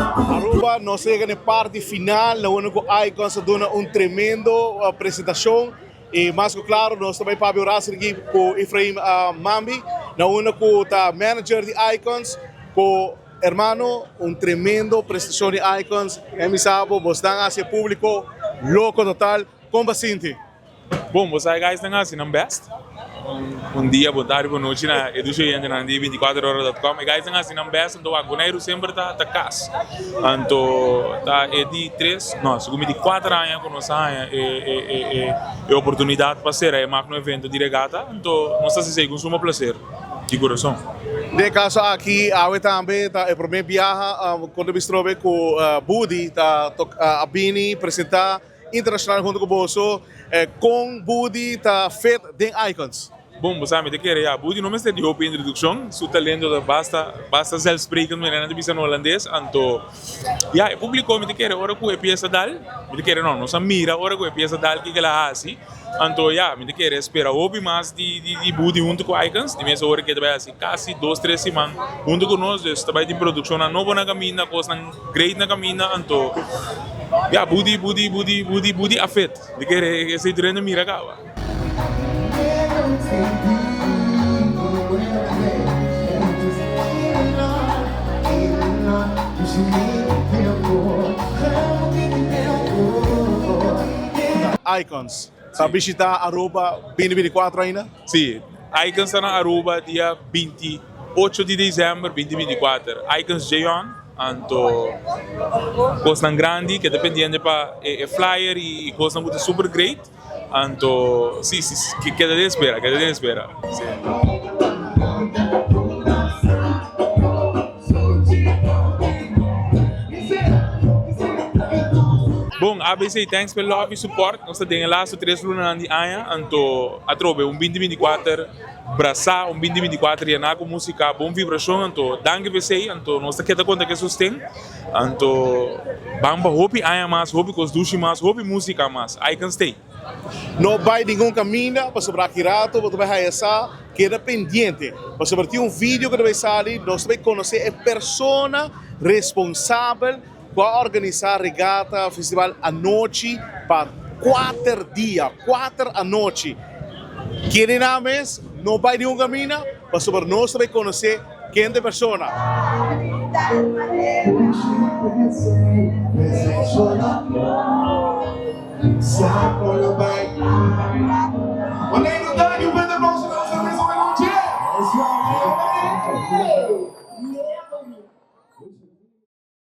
Aruba nos llega en la parte final, lo único Icons dona tremendo presentación y más que claro, nós também para orar aqui com Efraim Mambi, na único tá manager de Icons, com hermano, tremendo prestação de Icons, me sabe, você dá hacia público, louco total, como sinti? Bom, você guys não assim, não best. Dia, boa tarde, boa noite na Educho e na 24horas.com. E guys não assim, não best, então a Guneiro sempre tá casa. Então, tá de 3, não, segundo de 4 anos com nossa é oportunidade para ser no evento de regata. Então, não sei se é um prazer. De coração. De caso aqui, a também tá é primeiro viagem quando me com Budi, tá a Bini apresentar internacional junto com o Bosso, com Budi tá feito de Icons. Bom, você sabe que é Budi não me está de open introdução, seu talento basta zelf spreken met een beetje holandês, então, ja, o público me quer ora com a peça dal, me quer não se mira ora com a peça dal que ela assim, então, ja, me quer esperar ouvir mais de Budi junto com Icons, de mesma hora que vai assim, quase 2-3 semanas junto com nós, está de produção na nova na caminha, coisa great na caminha, então, ja, Budi afet, de quer esse treino mira cá. Icons, sa visitar Aruba 2024 ainda? Sim, Icons está na Aruba dia 28 de dezembro 2024. Icons Jayon, então, coisa grande que dependendo para flyer e coisa muito super great. Então, sim, queda de espera. Sim. Bom, ABC, thanks pelo lobby support. Nós temos lá os 3 lunas de ano, então, a trobe 2024, braçar 2024 e na com música, bom vibração, então, danke ABC, então, nós temos conta que sustém, então, vamos para hope ano mais, hope cosduche mais, hope música mais, I can stay. Não vai nenhum caminho para sobrar aqui rato, você vai essa queda pendente. Para sobrar vídeo que vai sair, nós vamos conhecer a pessoa responsável para organizar a regata festival à noite para 4 dias, 4 à noite. Quem nomes, não vai nenhum caminho, para sobrar nós vamos conhecer quem é a pessoa. Sacola vai. Olha aí no Dani, o Pedro Bolsonaro, essa pessoa vai no dia.